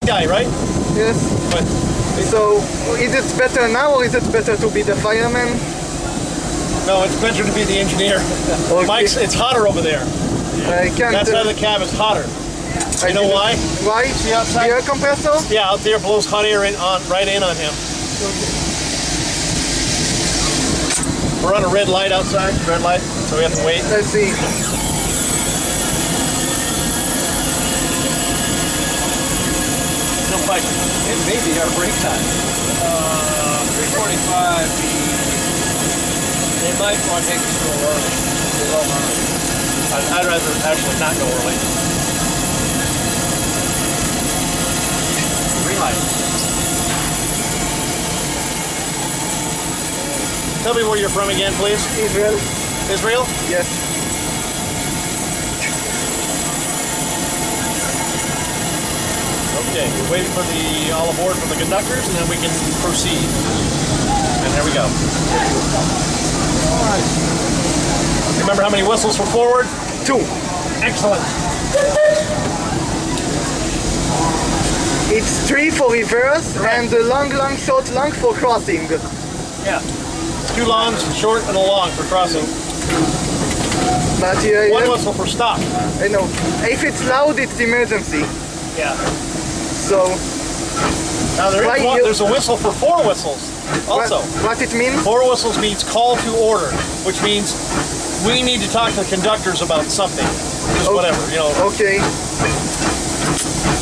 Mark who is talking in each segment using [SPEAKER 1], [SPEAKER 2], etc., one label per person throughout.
[SPEAKER 1] guy, right?
[SPEAKER 2] Yes.
[SPEAKER 1] But
[SPEAKER 2] So, is it better now or is it better to be the fireman?
[SPEAKER 1] no, it's better to be the engineer.
[SPEAKER 2] Okay.
[SPEAKER 1] Mike's, it's hotter over there.
[SPEAKER 2] I can't.
[SPEAKER 1] That side of the cab is hotter. You know why?
[SPEAKER 2] Why?
[SPEAKER 1] See outside?
[SPEAKER 2] The air compressor?
[SPEAKER 1] Yeah, out there blows hot air right in on him. We're on a red light outside, red light, so we have to wait.
[SPEAKER 2] Let's see.
[SPEAKER 1] No fight.
[SPEAKER 3] It may be our break time. 3:45. They might want to take us to a early.
[SPEAKER 1] I'd rather actually not go early. Green light. Tell me where you're from again, please.
[SPEAKER 2] Israel?
[SPEAKER 1] Israel?
[SPEAKER 2] Yes.
[SPEAKER 1] Okay, we're waiting for the all aboard from the conductors, and then we can proceed. And there we go. Remember how many whistles for forward?
[SPEAKER 2] 2.
[SPEAKER 1] Excellent.
[SPEAKER 2] It's 3 for reverse and the long, short, long for crossing.
[SPEAKER 1] Yeah. 2 longs, short, and a long for crossing.
[SPEAKER 2] But
[SPEAKER 1] 1 whistle for stop.
[SPEAKER 2] I know. If it's loud, it's emergency.
[SPEAKER 1] Yeah.
[SPEAKER 2] So,
[SPEAKER 1] Now there's a whistle for 4 whistles also.
[SPEAKER 2] what it means?
[SPEAKER 1] 4 whistles means call to order, which means we need to talk to the conductors about something. Just whatever, you know.
[SPEAKER 2] Okay.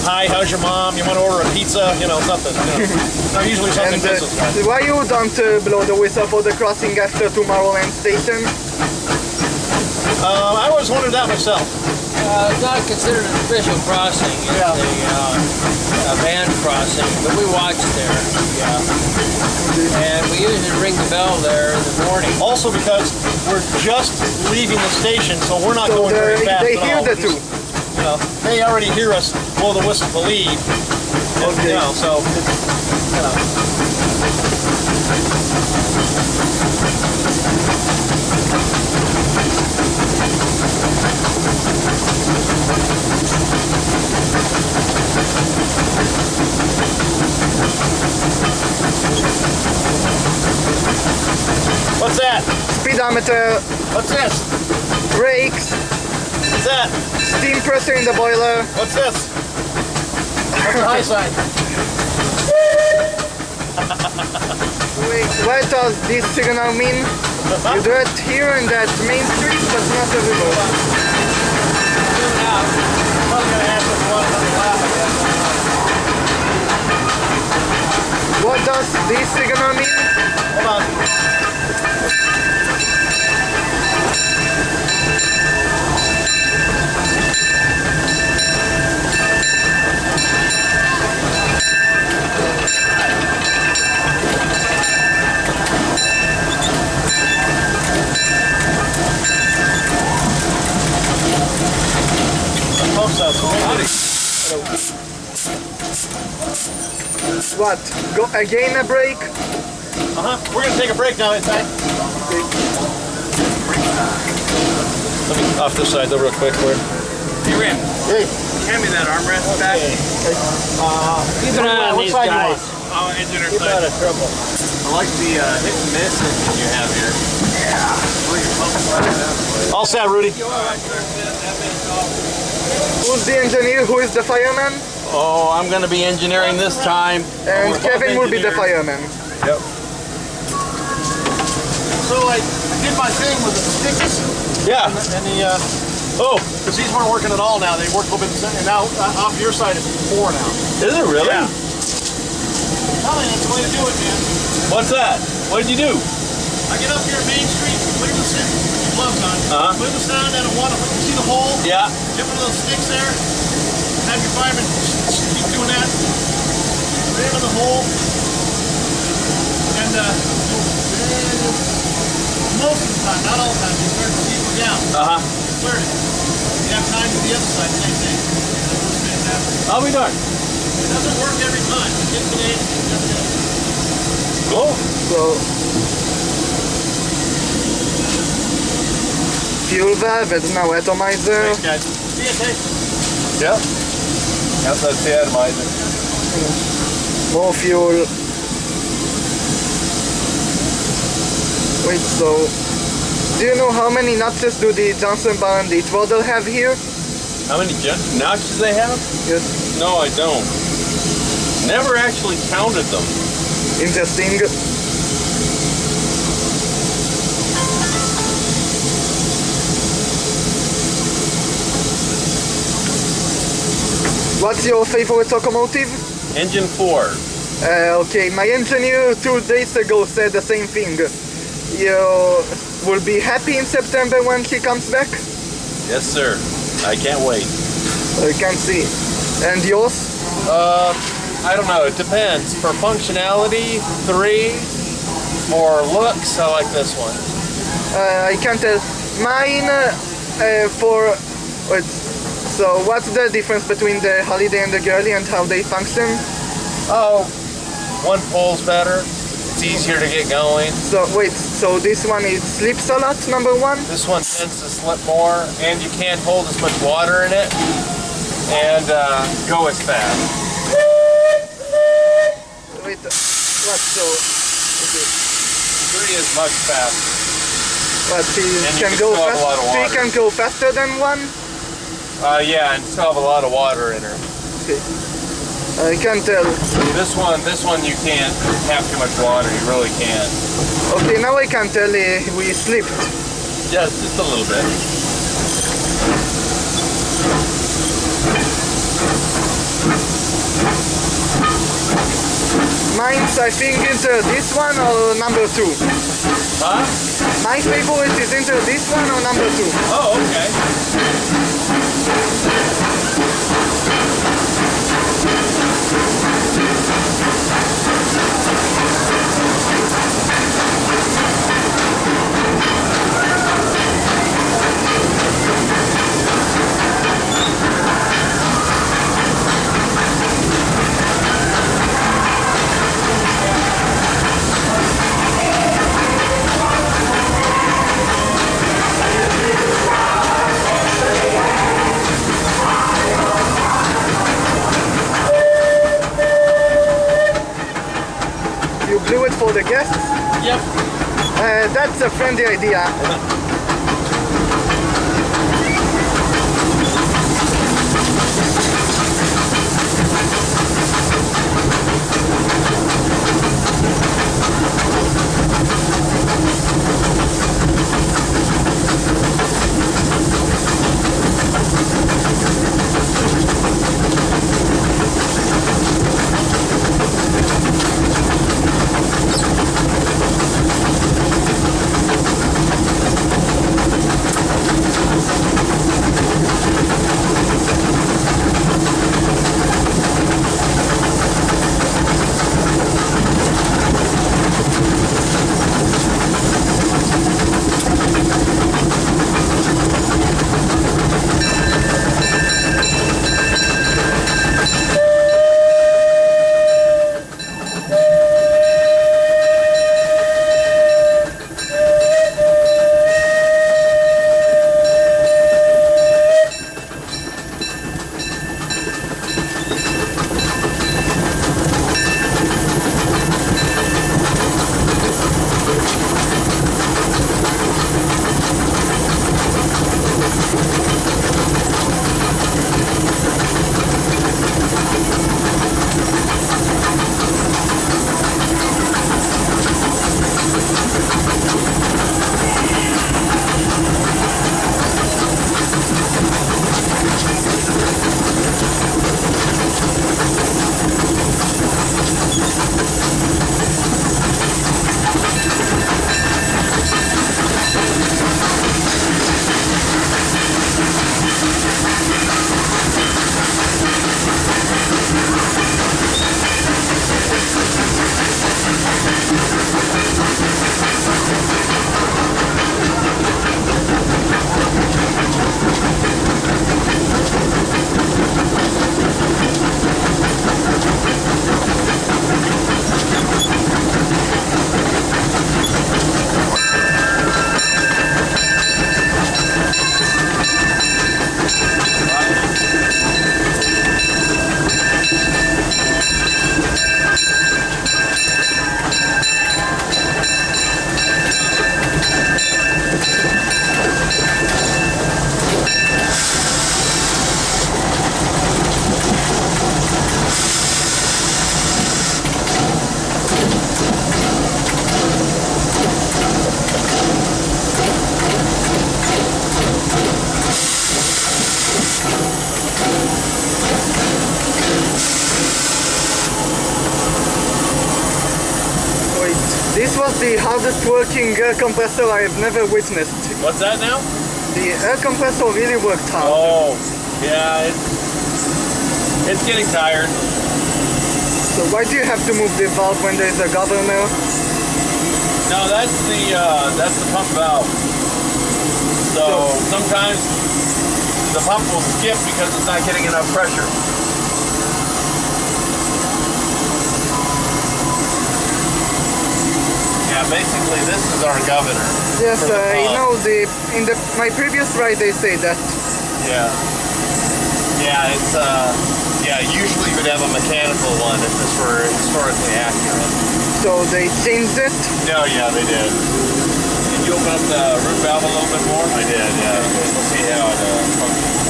[SPEAKER 1] Hi, how's your mom? You want to order a pizza? You know, something. You know. No, usually something
[SPEAKER 2] And
[SPEAKER 1] business.
[SPEAKER 2] why you don't blow the whistle for the crossing after Tomorrowland Station?
[SPEAKER 1] I always wondered that myself.
[SPEAKER 3] It's not considered an official crossing. It's a band crossing, but we watch there. Yeah. And we usually ring the bell there in the morning.
[SPEAKER 1] Also because we're just leaving the station, so we're not going very fast
[SPEAKER 2] they
[SPEAKER 1] at
[SPEAKER 2] hear
[SPEAKER 1] all.
[SPEAKER 2] the two.
[SPEAKER 1] You know, they already hear us blow the whistle to leave. And,
[SPEAKER 2] Okay.
[SPEAKER 1] You know, so it's, you know. What's that?
[SPEAKER 2] Speedometer,
[SPEAKER 1] What's this?
[SPEAKER 2] brakes,
[SPEAKER 1] What's that?
[SPEAKER 2] steam pressure in the boiler.
[SPEAKER 1] What's this? What's the high side?
[SPEAKER 2] Wait, what does this signal mean? You do it here in that main street, but not everywhere.
[SPEAKER 1] Probably gonna ask if you want another lap, I guess.
[SPEAKER 2] What does this signal mean?
[SPEAKER 1] Hold on.
[SPEAKER 2] What? Go again a break?
[SPEAKER 1] We're gonna take a break now, in fact. Let me off this side though real quick.
[SPEAKER 3] Hey, Rim,
[SPEAKER 1] Hey.
[SPEAKER 3] hand me that armrest back.
[SPEAKER 1] Keep an eye on these guys.
[SPEAKER 3] Oh, engineer
[SPEAKER 1] Keep out of trouble.
[SPEAKER 3] I like the hit and miss engine you have here. Yeah.
[SPEAKER 1] All set, Rudy.
[SPEAKER 2] Who's the engineer? Who is the fireman?
[SPEAKER 3] Oh, I'm going to be engineering this time.
[SPEAKER 2] And Kevin will be the fireman.
[SPEAKER 1] Yep. So I did my thing with the sticks. Yeah. And the because these weren't working at all now. They worked a little bit, and now off your side it's 4 now.
[SPEAKER 3] Is it really?
[SPEAKER 1] Yeah. Tell me that's the way to do it, man.
[SPEAKER 3] What's that? What did you do?
[SPEAKER 1] I get up here Main Street, put in the set, gloves on, put the sound down and water. You see the hole?
[SPEAKER 3] Yeah.
[SPEAKER 1] Dip into those sticks there. Have your fireman keep doing that. Put it in the hole. And most of the time, not all the time, you start to keep it down. Clear it. You have time to the other side, same thing. That works fantastic.
[SPEAKER 3] I'll be darned.
[SPEAKER 1] It doesn't work every time. It's today,
[SPEAKER 3] Cool.
[SPEAKER 2] So, fuel valve is now atomizer.
[SPEAKER 1] Thanks, guys. See you, Tate.
[SPEAKER 3] Yep. That's the atomizer.
[SPEAKER 2] More fuel. Wait, so do you know how many notches do the Johnson bar and the throttle have here?
[SPEAKER 4] How many notches they have?
[SPEAKER 2] Yes.
[SPEAKER 4] No, I don't. Never actually counted them.
[SPEAKER 2] Interesting. What's your favorite locomotive?
[SPEAKER 4] Engine 4.
[SPEAKER 2] Okay, my engineer 2 days ago said the same thing. You will be happy in September when he comes back?
[SPEAKER 4] Yes, sir. I can't wait.
[SPEAKER 2] I can see. And yours?
[SPEAKER 4] I don't know. It depends. For functionality, 3. For looks, I like this one.
[SPEAKER 2] I can't tell. Mine wait, so what's the difference between the Holliday and the Girly and how they function?
[SPEAKER 4] Oh, one pulls better. It's easier to get going.
[SPEAKER 2] So wait, so this one it slips a lot, number 1?
[SPEAKER 4] This one tends to slip more, and you can't hold as much water in it, and go as fast.
[SPEAKER 2] Wait, what? So okay.
[SPEAKER 4] 3 is much faster.
[SPEAKER 2] What, he
[SPEAKER 4] And you
[SPEAKER 2] can
[SPEAKER 4] can
[SPEAKER 2] go
[SPEAKER 4] still have a lot of
[SPEAKER 2] fast? He
[SPEAKER 4] water.
[SPEAKER 2] can go faster than 1?
[SPEAKER 4] Yeah, and still have a lot of water in her.
[SPEAKER 2] Okay. I can tell.
[SPEAKER 4] This one you can't have too much water. You really can't.
[SPEAKER 2] Okay, now I can tell we slipped.
[SPEAKER 4] Yes, just a little bit.
[SPEAKER 2] Mine's, I think, either this one or number 2.
[SPEAKER 4] Huh?
[SPEAKER 2] My favorite is either this one or number 2.
[SPEAKER 4] Oh, okay.
[SPEAKER 2] You blew it for the guests?
[SPEAKER 4] Yep.
[SPEAKER 2] That's a friendly idea. This was the hardest working air compressor I have never witnessed.
[SPEAKER 4] What's that now?
[SPEAKER 2] The air compressor really worked hard.
[SPEAKER 4] Oh, yeah, it's getting tired.
[SPEAKER 2] So why do you have to move the valve when there is a governor?
[SPEAKER 4] No, that's the pump valve. So sometimes the pump will skip because it's not getting enough pressure. Yeah, basically this is our governor.
[SPEAKER 2] Yes,
[SPEAKER 4] for the
[SPEAKER 2] I
[SPEAKER 4] pump.
[SPEAKER 2] know. My previous ride they say that.
[SPEAKER 4] Yeah. Yeah, it's yeah, usually you would have a mechanical one if this were historically accurate.
[SPEAKER 2] So they changed it.
[SPEAKER 4] No, yeah, they did. Did you open up the root valve a little bit more? I did, yeah. We'll see how it functions.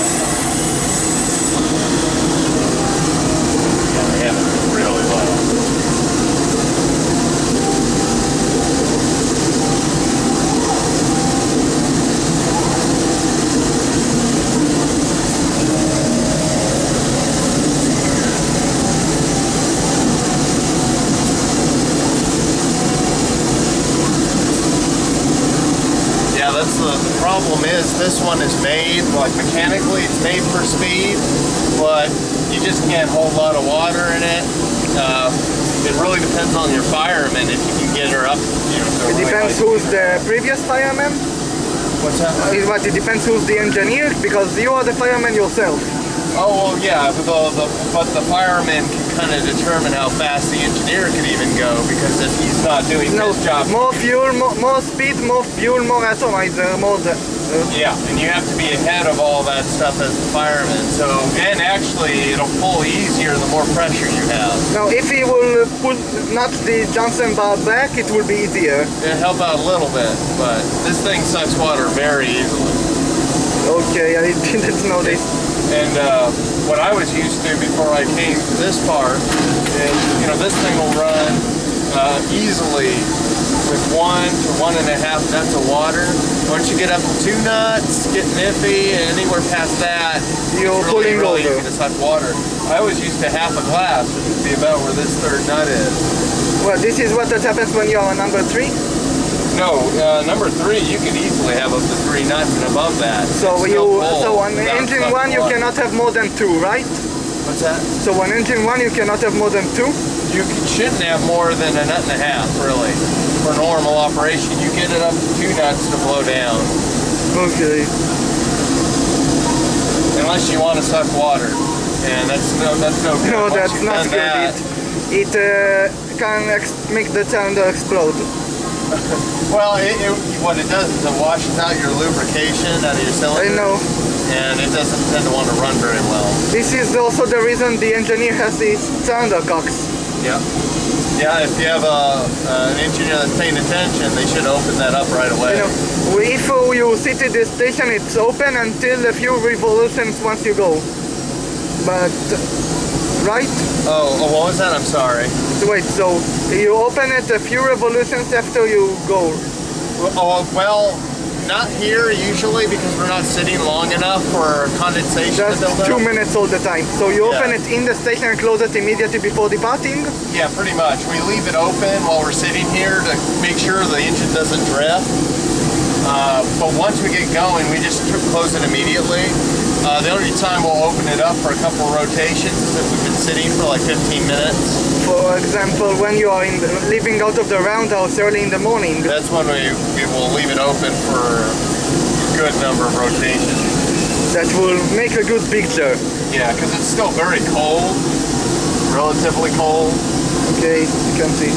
[SPEAKER 4] Yeah, they have it really low. That's the problem is this one is made, like mechanically it's made for speed, but you just can't hold a lot of water in it. It really depends on your fireman if you can get her up. You know,
[SPEAKER 2] It depends who's the previous fireman.
[SPEAKER 4] What's that?
[SPEAKER 2] It depends who's the engineer, because you are the fireman yourself.
[SPEAKER 4] Oh, well, yeah, but the fireman can kind of determine how fast the engineer can even go, because if he's not doing his job.
[SPEAKER 2] More fuel, more speed, more fuel, more atomizer, more...
[SPEAKER 4] Yeah, and you have to be ahead of all that stuff as the fireman. So, and actually, it'll pull easier the more pressure you have.
[SPEAKER 2] Now, if he will nut the Johnson bar back, it will be easier.
[SPEAKER 4] It'll help out a little bit, but this thing sucks water very easily.
[SPEAKER 2] Okay, I didn't know this.
[SPEAKER 4] And what I was used to before I came to this part is, you know, this thing will run easily with 1 to 1.5 nuts of water. Once you get up to 2 nuts, get iffy, and anywhere past that,
[SPEAKER 2] you're pulling
[SPEAKER 4] really
[SPEAKER 2] over.
[SPEAKER 4] easy to suck water. I was used to half a glass, which would be about where this 3rd nut is.
[SPEAKER 2] Well, this is what happens when you're on number 3?
[SPEAKER 4] No, number 3, you can easily have up to 3 nuts and above that.
[SPEAKER 2] So on engine 1 you cannot have more than 2, right?
[SPEAKER 4] What's that?
[SPEAKER 2] So on engine 1 you cannot have more than 2?
[SPEAKER 4] You shouldn't have more than 1.5 nuts, really. For normal operation, you get it up to 2 nuts to blow down.
[SPEAKER 2] Okay.
[SPEAKER 4] Unless you want to suck water, and that's no good.
[SPEAKER 2] No,
[SPEAKER 4] Once
[SPEAKER 2] that's
[SPEAKER 4] you've
[SPEAKER 2] not
[SPEAKER 4] done
[SPEAKER 2] good.
[SPEAKER 4] that-
[SPEAKER 2] It can make the cylinder explode.
[SPEAKER 4] Well, what it does is it washes out your lubrication out of your cylinder.
[SPEAKER 2] I know.
[SPEAKER 4] And it doesn't tend to want to run very well.
[SPEAKER 2] This is also the reason the engineer has these cylinder cocks.
[SPEAKER 4] Yeah. Yeah, if you have an engineer that's paying attention, they should open that up right away.
[SPEAKER 2] You know, if you sit at the station, it's open until a few revolutions once you go. But, right?
[SPEAKER 4] Oh, what was that? I'm sorry.
[SPEAKER 2] Wait, so you open it a few revolutions after you go?
[SPEAKER 4] Oh, well, not here usually because we're not sitting long enough for condensation
[SPEAKER 2] Just
[SPEAKER 4] to build up.
[SPEAKER 2] 2 minutes all the time. So you open
[SPEAKER 4] Yeah.
[SPEAKER 2] it in the station and close it immediately before departing?
[SPEAKER 4] Yeah, pretty much. We leave it open while we're sitting here to make sure the engine doesn't drift. But once we get going, we just close it immediately. The only time we'll open it up for a couple rotations is if we've been sitting for like 15 minutes.
[SPEAKER 2] For example, when you are leaving out of the roundhouse early in the morning.
[SPEAKER 4] That's when we will leave it open for a good number of rotations.
[SPEAKER 2] That will make a good picture.
[SPEAKER 4] Yeah, because it's still very cold, relatively cold.
[SPEAKER 2] Okay, you can see.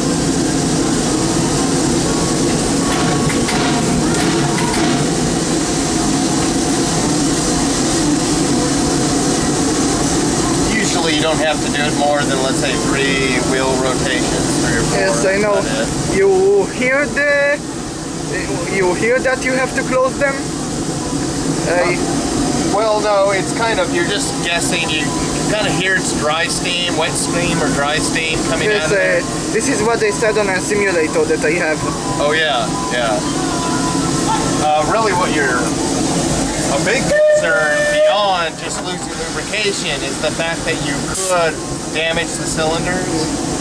[SPEAKER 4] Usually you don't have to do it more than, let's say, 3 wheel rotations, 3 or 4.
[SPEAKER 2] Yes, I know. You hear that you have to close them?
[SPEAKER 4] Well, no, it's kind of, you're just guessing. You kind of hear it's dry steam, wet steam, or dry steam coming out of there.
[SPEAKER 2] This is what they said on a simulator that I have.
[SPEAKER 4] Oh, yeah, yeah. Really what a big concern beyond just losing lubrication is the fact that you could damage the cylinders.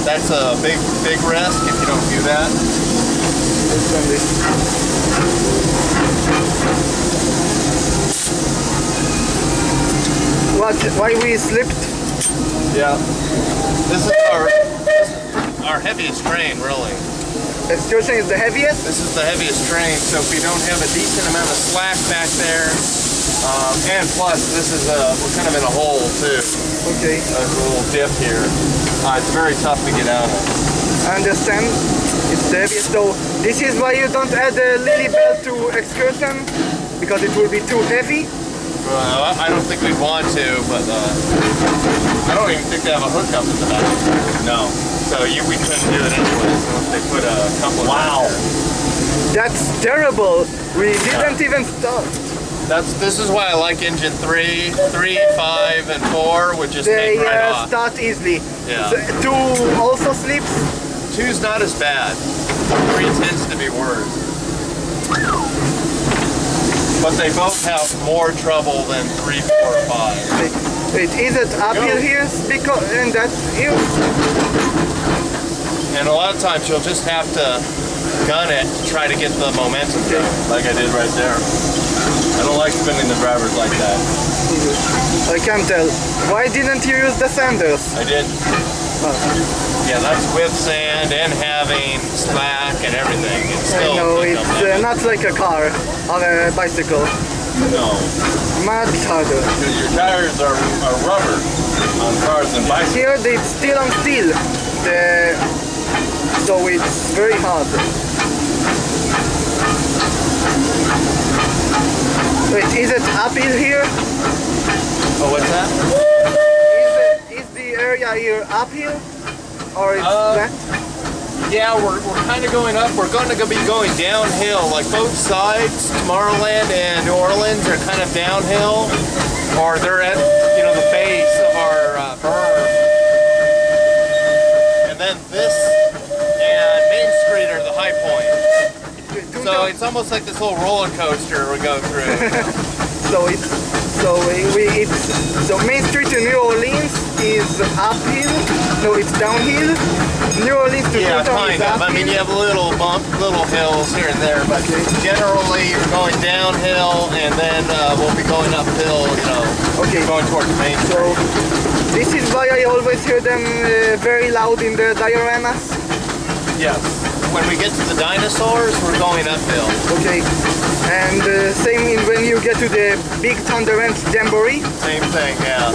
[SPEAKER 4] That's a big risk if you don't do that.
[SPEAKER 2] Understand this. What? Why we slipped?
[SPEAKER 4] Yeah. This is our heaviest train, really.
[SPEAKER 2] Excusion is the heaviest?
[SPEAKER 4] This is the heaviest train, so if we don't have a decent amount of slack back there, and plus this is we're kind of in a hole too.
[SPEAKER 2] Okay.
[SPEAKER 4] There's a little dip here. It's very tough to get out of.
[SPEAKER 2] I understand. It's the heaviest. So this is why you don't add a lily belt to excursion? Because it will be too heavy?
[SPEAKER 4] I don't think we'd want to, but I don't even think they have a hookup in the back. No. So we couldn't do it anyways unless they put a couple of. Wow.
[SPEAKER 2] That's terrible. We didn't even start.
[SPEAKER 4] This is why I like engine 3, 5, and 4, which just take right off.
[SPEAKER 2] Start easily.
[SPEAKER 4] Yeah.
[SPEAKER 2] So, 2 also sleeps?
[SPEAKER 4] 2's not as bad. 3 tends to be worse. But they both have more trouble than 3, 4, 5.
[SPEAKER 2] Wait, is it uphill here? Because, and that's you.
[SPEAKER 4] And a lot of times you'll just have to gun it to try to get the momentum going, like I did right there. I don't like spinning the drivers like that.
[SPEAKER 2] I can't tell. Why didn't you use the sanders?
[SPEAKER 4] I did. Yeah, that's with sand and having slack and everything. It's still.
[SPEAKER 2] I know, it's not like a car or a bicycle.
[SPEAKER 4] No.
[SPEAKER 2] Much harder.
[SPEAKER 4] Your tires are rubber on cars and bicycles.
[SPEAKER 2] Here it's still on steel. So it's very hard. Wait, is it uphill here?
[SPEAKER 4] Oh, what's that?
[SPEAKER 2] Is the area here uphill? Or it's flat?
[SPEAKER 4] Yeah, we're kind of going up. We're going to be going downhill. Like both sides, Tomorrowland and New Orleans are kind of downhill. Or they're at, the base of our berm. And then this and Main Street are the high point. So it's almost like this whole roller coaster we go through.
[SPEAKER 2] So Main Street to New Orleans is uphill. No, it's downhill. New Orleans to toontown is uphill.
[SPEAKER 4] I mean, you have little hills here and there, but generally you're going downhill, and then we'll be going uphill. Going towards Main Street.
[SPEAKER 2] So this is why I always hear them very loud in the dioramas.
[SPEAKER 4] Yes. When we get to the dinosaurs, we're going uphill.
[SPEAKER 2] Okay. And same when you get to the Big Thunder Ranch Jamboree?
[SPEAKER 4] Same thing, yeah.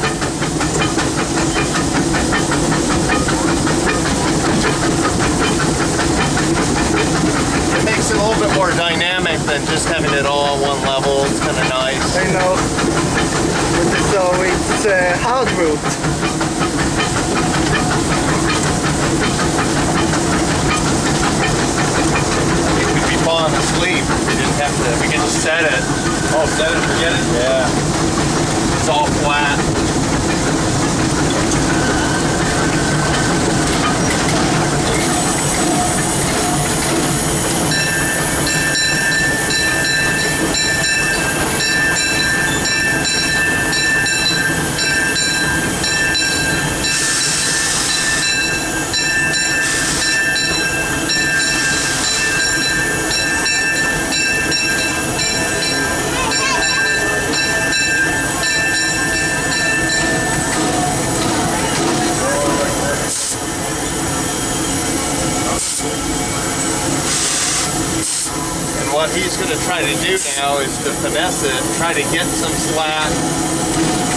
[SPEAKER 4] It makes it a little bit more dynamic than just having it all on one level. It's kind of nice.
[SPEAKER 2] I know. So it's a hard route.
[SPEAKER 4] Falling asleep. We didn't have to. We can just set it. Oh, set it, forget it. Yeah. It's all flat. What he's going to try to do now is to finesse it, try to get some slack.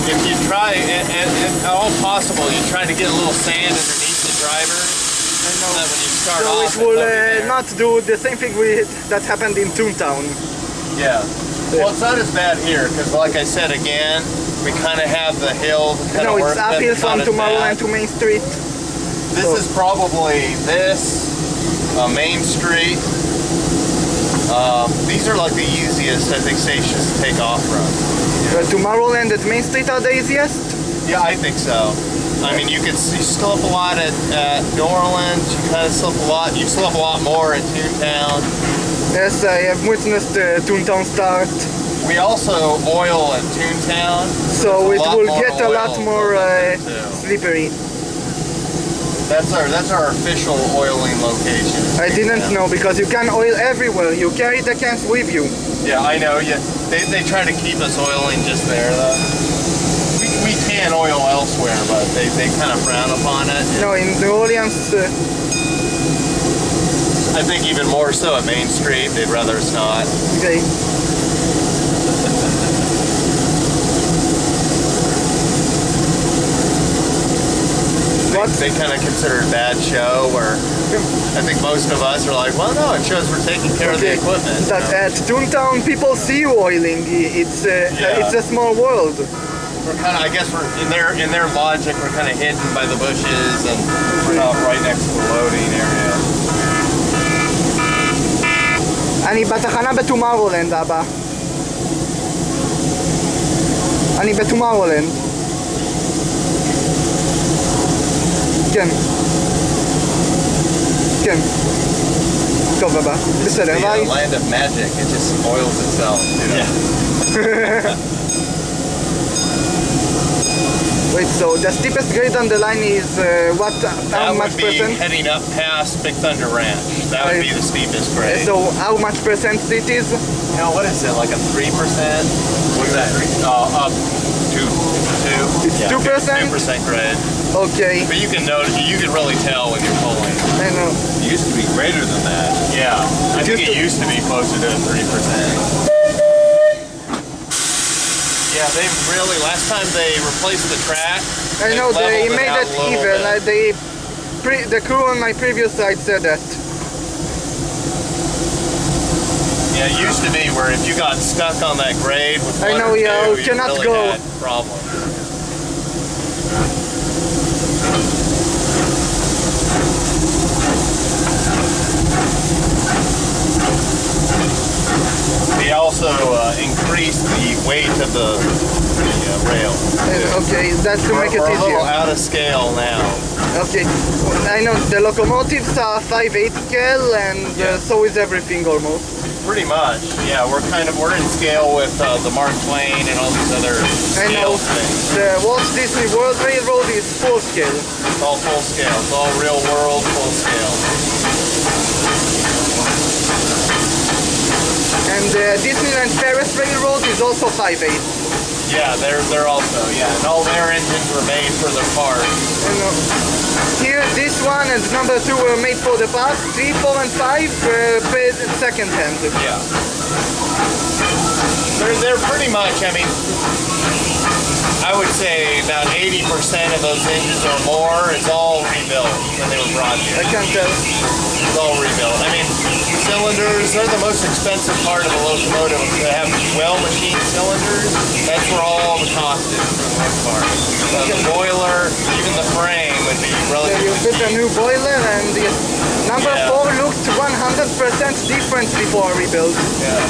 [SPEAKER 4] If you try, and all possible, you try to get a little sand underneath the driver. So that when you start off,
[SPEAKER 2] it will not do the same thing that happened in Toontown.
[SPEAKER 4] Yeah. Well, it's not as bad here, because like I said again, we kind of have the hill.
[SPEAKER 2] No, it's uphill from Tomorrowland to Main Street.
[SPEAKER 4] This is probably Main Street. These are like the easiest, I think, stations to take off from.
[SPEAKER 2] Tomorrowland at Main Street are the easiest?
[SPEAKER 4] Yeah, I think so. I mean, you still up a lot at New Orleans. You kind of still up a lot. You still have a lot more at Toontown.
[SPEAKER 2] Yes, I have witnessed the Toontown start.
[SPEAKER 4] We also oil at Toontown.
[SPEAKER 2] So it will get a lot more slippery.
[SPEAKER 4] That's our official oiling location.
[SPEAKER 2] I didn't know, because you can oil everywhere. You carry the cans with you.
[SPEAKER 4] Yeah, I know. Yeah, they try to keep us oiling just there, though. We can oil elsewhere, but they kind of frown upon it.
[SPEAKER 2] No, in New Orleans.
[SPEAKER 4] I think even more so at Main Street, they'd rather us not.
[SPEAKER 2] Okay.
[SPEAKER 4] They kind of consider it a bad show, where I think most of us are like, well, no, it shows we're taking care of the equipment.
[SPEAKER 2] That at Toontown, people see you oiling. It's a small world.
[SPEAKER 4] We're kind of, I guess, we're in their logic, we're kind of hidden by the bushes, and we're not right next to the loading area.
[SPEAKER 2] אני בתחנה בטומורלנד, אבא. אני בטומורלנד. כן. כן. טוב, אבא. בסדר, ביי.
[SPEAKER 4] The land of magic, it just oils itself, you know? Yeah.
[SPEAKER 2] Wait, so the steepest grade on the line is what? How
[SPEAKER 4] That
[SPEAKER 2] much
[SPEAKER 4] would be
[SPEAKER 2] percent?
[SPEAKER 4] heading up past Big Thunder Ranch. That would be the steepest grade.
[SPEAKER 2] So how much percent it is?
[SPEAKER 4] You know, what is it, like a 3%? What's that? Up to 2.
[SPEAKER 2] It's 2%?
[SPEAKER 4] 2% grade.
[SPEAKER 2] Okay.
[SPEAKER 4] But you can really tell when you're pulling.
[SPEAKER 2] I know.
[SPEAKER 4] It used to be greater than that. Yeah, I think it used to be closer to 3%. Yeah, they really, last time they replaced the track,
[SPEAKER 2] I know they
[SPEAKER 4] leveled
[SPEAKER 2] made
[SPEAKER 4] out
[SPEAKER 2] it
[SPEAKER 4] a little
[SPEAKER 2] even.
[SPEAKER 4] bit.
[SPEAKER 2] The crew on my previous side said that.
[SPEAKER 4] Yeah, it used to be where if you got stuck on that grade with
[SPEAKER 2] I
[SPEAKER 4] one
[SPEAKER 2] know,
[SPEAKER 4] or
[SPEAKER 2] yeah,
[SPEAKER 4] two,
[SPEAKER 2] we
[SPEAKER 4] you
[SPEAKER 2] cannot
[SPEAKER 4] really
[SPEAKER 2] go.
[SPEAKER 4] had problems. They also increased the weight of the rail.
[SPEAKER 2] Okay, that's to make it
[SPEAKER 4] We're a
[SPEAKER 2] easier.
[SPEAKER 4] little out of scale now.
[SPEAKER 2] Okay, I know the locomotives are 5/8 scale, and so is everything almost.
[SPEAKER 4] Pretty much, yeah. We're in scale with the Mark Twain and all these other
[SPEAKER 2] I know
[SPEAKER 4] scale things.
[SPEAKER 2] the Walt Disney World Railroad is full scale.
[SPEAKER 4] It's all full scale. It's all real world full scale.
[SPEAKER 2] And the Disneyland Ferris Railroad is also 5/8.
[SPEAKER 4] Yeah, they're also, yeah. And all their engines were made for their parts.
[SPEAKER 2] And here, this one and number 2 were made for the past. 3, 4, and 5 were paid second hand.
[SPEAKER 4] Yeah. They're pretty much, I mean, I would say about 80% of those engines or more is all rebuilt when they were brought here.
[SPEAKER 2] I can't tell.
[SPEAKER 4] It's all rebuilt. I mean, cylinders, they're the most expensive part of a locomotive. They have well-machined cylinders. That's where all the cost is for the most part. The boiler, even the frame would be
[SPEAKER 2] You
[SPEAKER 4] relatively
[SPEAKER 2] put a
[SPEAKER 4] cheap.
[SPEAKER 2] new boiler, and the number
[SPEAKER 4] Yeah.
[SPEAKER 2] 4 looked 100% different before rebuild.
[SPEAKER 4] Yeah.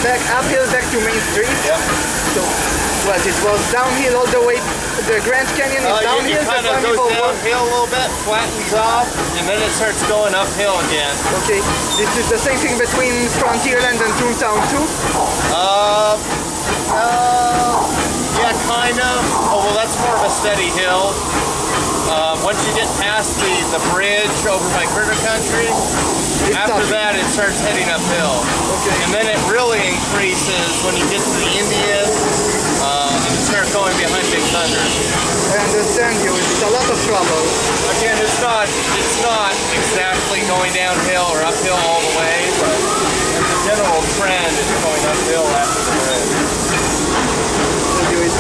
[SPEAKER 2] Back uphill, back to Main Street.
[SPEAKER 4] Yep.
[SPEAKER 2] So, what, it was downhill all the way. The Grand Canyon is downhill.
[SPEAKER 4] It kind of goes downhill a little bit, flattens off, and then it starts going uphill again.
[SPEAKER 2] Okay, this is the same thing between Frontierland and Toontown too?
[SPEAKER 4] Yeah, kind of. Oh, well, that's more of a steady hill. Once you get past the bridge over by Critter Country, after that it starts heading uphill.
[SPEAKER 2] Okay.
[SPEAKER 4] And then it really increases when you get to the Indian
[SPEAKER 2] I understand you. It's a lot of trouble.
[SPEAKER 4] Again, it's not exactly going downhill or uphill all the way, but the general trend is going uphill after the bridge.
[SPEAKER 2] To do it.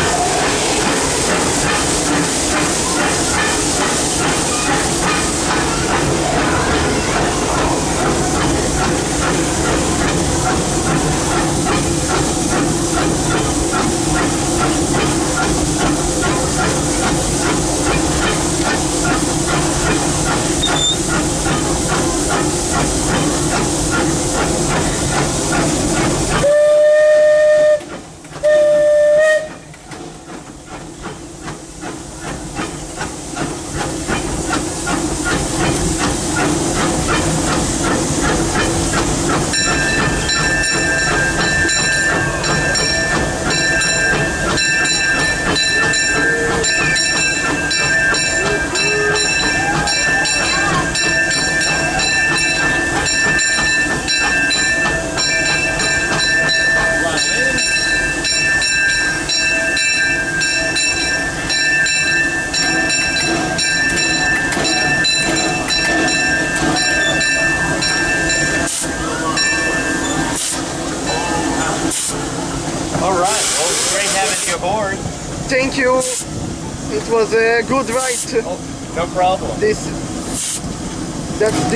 [SPEAKER 4] Aboard.
[SPEAKER 2] Thank you. It was a good ride.
[SPEAKER 4] Oh, no problem.
[SPEAKER 2] That's the